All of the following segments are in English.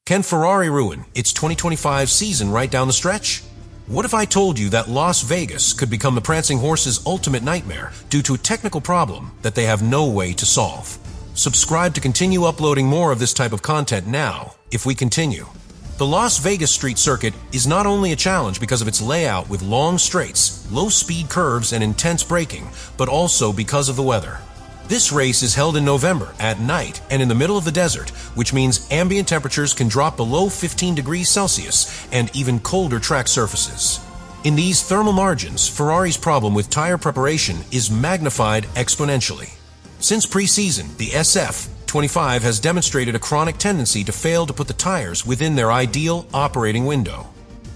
Can Ferrari ruin its 2025 season right down the stretch? What if I told you that Las Vegas could become the prancing horse's ultimate nightmare due to a technical problem that they have no way to solve? Subscribe to continue uploading more of this type of content now, if we continue. The Las Vegas street circuit is not only a challenge because of its layout with long straights, low-speed curves, and intense braking, but also because of the weather. This race is held in November, at night, and in the middle of the desert, which means ambient temperatures can drop below 15 degrees Celsius and even colder track surfaces. In these thermal margins, Ferrari's problem with tire preparation is magnified exponentially. Since pre-season, the SF25 has demonstrated a chronic tendency to fail to put the tires within their ideal operating window.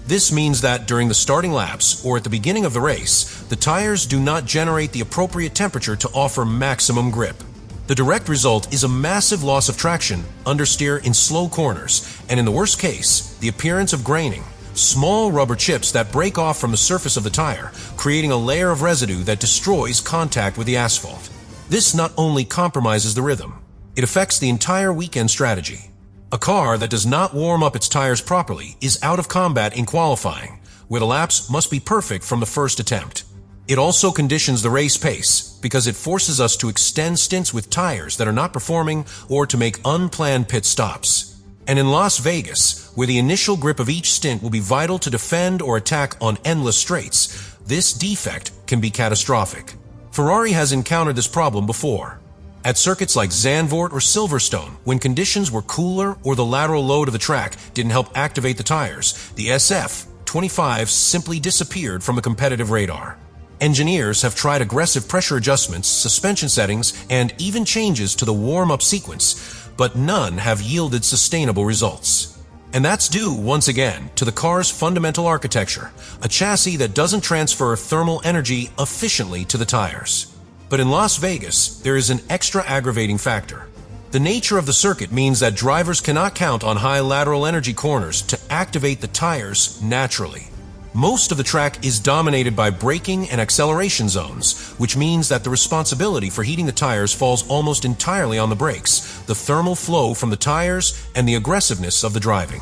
This means that during the starting laps or at the beginning of the race, the tires do not generate the appropriate temperature to offer maximum grip. The direct result is a massive loss of traction, understeer in slow corners, and in the worst case, the appearance of graining, small rubber chips that break off from the surface of the tire, creating a layer of residue that destroys contact with the asphalt. This not only compromises the rhythm, it affects the entire weekend strategy. A car that does not warm up its tires properly is out of combat in qualifying, where the laps must be perfect from the first attempt. It also conditions the race pace because it forces us to extend stints with tires that are not performing or to make unplanned pit stops. And in Las Vegas, where the initial grip of each stint will be vital to defend or attack on endless straights, this defect can be catastrophic. Ferrari has encountered this problem before. At circuits like Zandvoort or Silverstone, when conditions were cooler or the lateral load of the track didn't help activate the tires, the SF25 simply disappeared from the competitive radar. Engineers have tried aggressive pressure adjustments, suspension settings, and even changes to the warm-up sequence, but none have yielded sustainable results. And that's due, once again, to the car's fundamental architecture, a chassis that doesn't transfer thermal energy efficiently to the tires. But in Las Vegas, there is an extra aggravating factor. The nature of the circuit means that drivers cannot count on high lateral energy corners to activate the tires naturally. Most of the track is dominated by braking and acceleration zones, which means that the responsibility for heating the tires falls almost entirely on the brakes, the thermal flow from the tires, and the aggressiveness of the driving.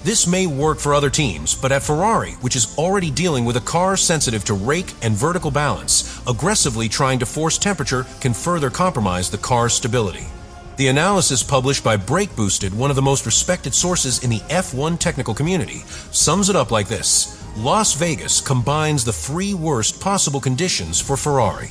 This may work for other teams, but at Ferrari, which is already dealing with a car sensitive to rake and vertical balance, aggressively trying to force temperature can further compromise the car's stability. The analysis published by Brake Boosted, one of the most respected sources in the F1 technical community, sums it up like this. Las Vegas combines the three worst possible conditions for Ferrari: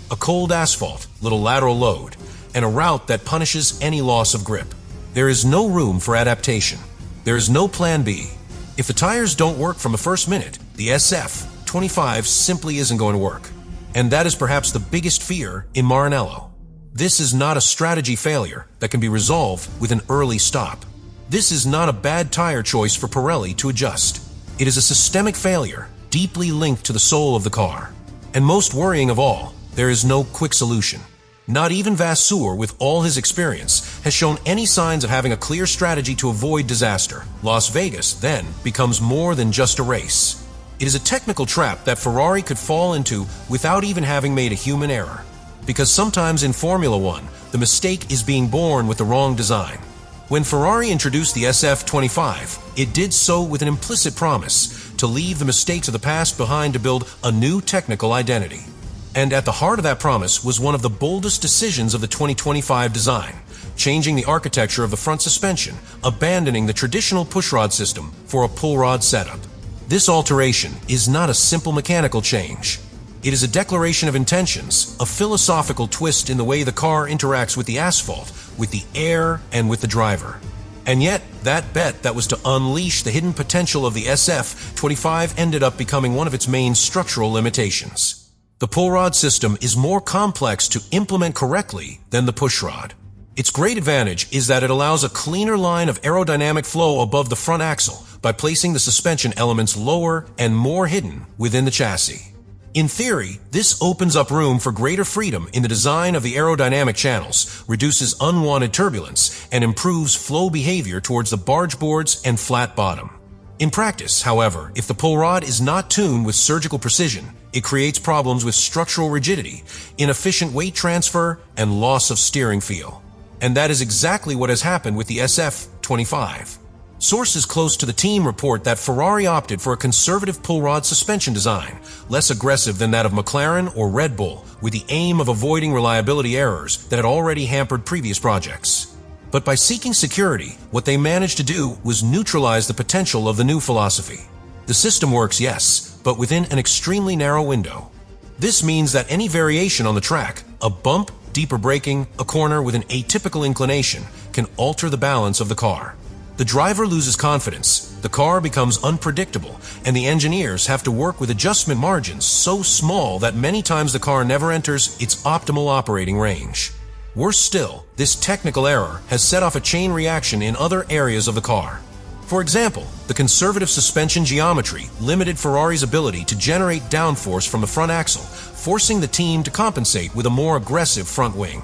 a cold asphalt, little lateral load, and a route that punishes any loss of grip. There is no room for adaptation. There is no plan B. If the tires don't work from the first minute, the SF25 simply isn't going to work. And that is perhaps the biggest fear in Maranello. This is not a strategy failure that can be resolved with an early stop. This is not a bad tire choice for Pirelli to adjust. It is a systemic failure, deeply linked to the soul of the car. And most worrying of all, there is no quick solution. Not even Vasseur, with all his experience, has shown any signs of having a clear strategy to avoid disaster. Las Vegas, then, becomes more than just a race. It is a technical trap that Ferrari could fall into without even having made a human error. Because sometimes in Formula One, the mistake is being born with the wrong design. When Ferrari introduced the SF25, it did so with an implicit promise to leave the mistakes of the past behind to build a new technical identity. And at the heart of that promise was one of the boldest decisions of the 2025 design, changing the architecture of the front suspension, abandoning the traditional pushrod system for a pull rod setup. This alteration is not a simple mechanical change. It is a declaration of intentions, a philosophical twist in the way the car interacts with the asphalt, with the air, and with the driver. And yet, that bet that was to unleash the hidden potential of the SF25 ended up becoming one of its main structural limitations. The pull rod system is more complex to implement correctly than the pushrod. Its great advantage is that it allows a cleaner line of aerodynamic flow above the front axle by placing the suspension elements lower and more hidden within the chassis. In theory, this opens up room for greater freedom in the design of the aerodynamic channels, reduces unwanted turbulence, and improves flow behavior towards the barge boards and flat bottom. In practice, however, if the pull rod is not tuned with surgical precision, it creates problems with structural rigidity, inefficient weight transfer, and loss of steering feel. And that is exactly what has happened with the SF25. Sources close to the team report that Ferrari opted for a conservative pull rod suspension design, less aggressive than that of McLaren or Red Bull, with the aim of avoiding reliability errors that had already hampered previous projects. But by seeking security, what they managed to do was neutralize the potential of the new philosophy. The system works, yes, but within an extremely narrow window. This means that any variation on the track, a bump, deeper braking, a corner with an atypical inclination, can alter the balance of the car. The driver loses confidence, the car becomes unpredictable, and the engineers have to work with adjustment margins so small that many times the car never enters its optimal operating range. Worse still, this technical error has set off a chain reaction in other areas of the car. For example, the conservative suspension geometry limited Ferrari's ability to generate downforce from the front axle, forcing the team to compensate with a more aggressive front wing.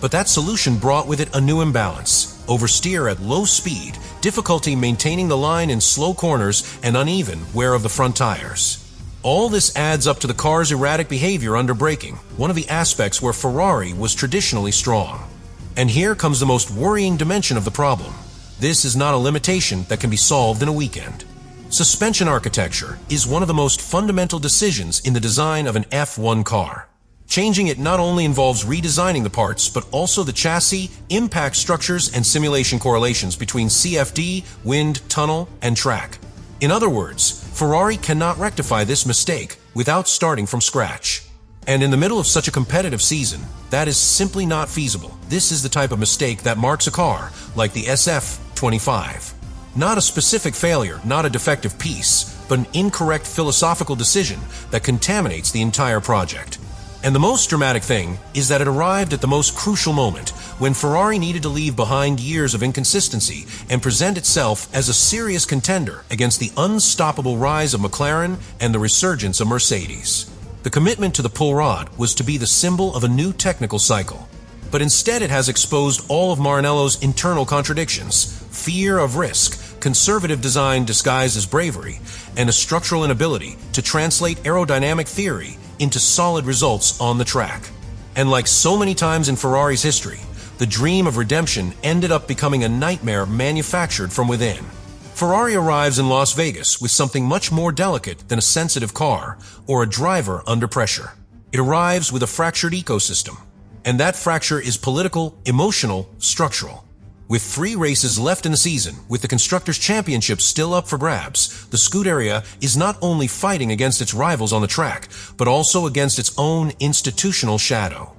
But that solution brought with it a new imbalance: oversteer at low speed, difficulty maintaining the line in slow corners, and uneven wear of the front tires. All this adds up to the car's erratic behavior under braking, one of the aspects where Ferrari was traditionally strong. And here comes the most worrying dimension of the problem. This is not a limitation that can be solved in a weekend. Suspension architecture is one of the most fundamental decisions in the design of an F1 car. Changing it not only involves redesigning the parts, but also the chassis, impact structures, and simulation correlations between CFD, wind, tunnel, and track. In other words, Ferrari cannot rectify this mistake without starting from scratch. And in the middle of such a competitive season, that is simply not feasible. This is the type of mistake that marks a car like the SF25. Not a specific failure, not a defective piece, but an incorrect philosophical decision that contaminates the entire project. And the most dramatic thing is that it arrived at the most crucial moment, when Ferrari needed to leave behind years of inconsistency and present itself as a serious contender against the unstoppable rise of McLaren and the resurgence of Mercedes. The commitment to the pull rod was to be the symbol of a new technical cycle. But instead it has exposed all of Maranello's internal contradictions: fear of risk, conservative design disguised as bravery, and a structural inability to translate aerodynamic theory into solid results on the track. And like so many times in Ferrari's history, the dream of redemption ended up becoming a nightmare manufactured from within. Ferrari arrives in Las Vegas with something much more delicate than a sensitive car or a driver under pressure. It arrives with a fractured ecosystem, and that fracture is political, emotional, structural. With 3 races left in the season, with the Constructors' Championship still up for grabs, the Scuderia is not only fighting against its rivals on the track, but also against its own institutional shadow.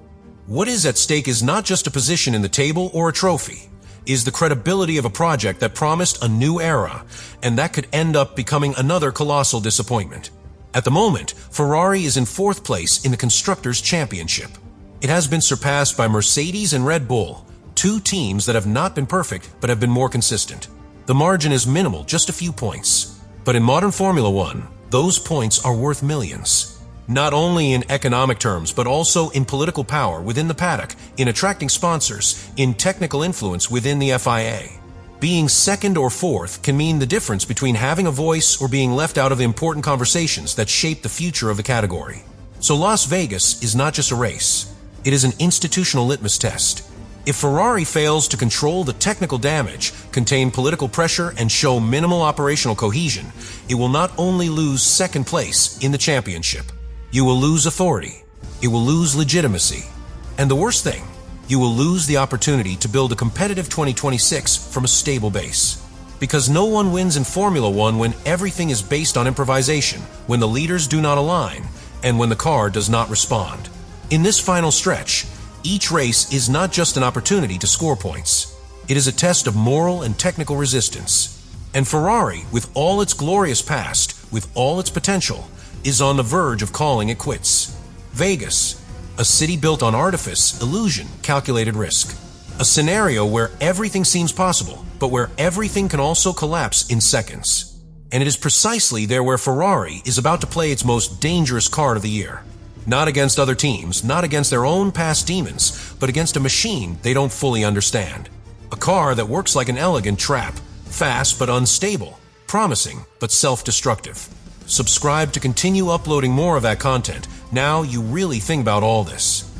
What is at stake is not just a position in the table or a trophy. It is the credibility of a project that promised a new era, and that could end up becoming another colossal disappointment. At the moment, Ferrari is in 4th place in the Constructors' Championship. It has been surpassed by Mercedes and Red Bull, 2 teams that have not been perfect but have been more consistent. The margin is minimal, just a few points. But in modern Formula One, those points are worth millions. Not only in economic terms, but also in political power within the paddock, in attracting sponsors, in technical influence within the FIA. Being 2nd or 4th can mean the difference between having a voice or being left out of the important conversations that shape the future of the category. So Las Vegas is not just a race. It is an institutional litmus test. If Ferrari fails to control the technical damage, contain political pressure, and show minimal operational cohesion, it will not only lose 2nd place in the championship. You will lose authority. It will lose legitimacy. And the worst thing, you will lose the opportunity to build a competitive 2026 from a stable base. Because no one wins in Formula One when everything is based on improvisation, when the leaders do not align, and when the car does not respond. In this final stretch, each race is not just an opportunity to score points. It is a test of moral and technical resistance. And Ferrari, with all its glorious past, with all its potential, is on the verge of calling it quits. Vegas, a city built on artifice, illusion, calculated risk. A scenario where everything seems possible, but where everything can also collapse in seconds. And it is precisely there where Ferrari is about to play its most dangerous card of the year. Not against other teams, not against their own past demons, but against a machine they don't fully understand. A car that works like an elegant trap, fast but unstable, promising but self-destructive. Subscribe to continue uploading more of that content. Now you really think about all this.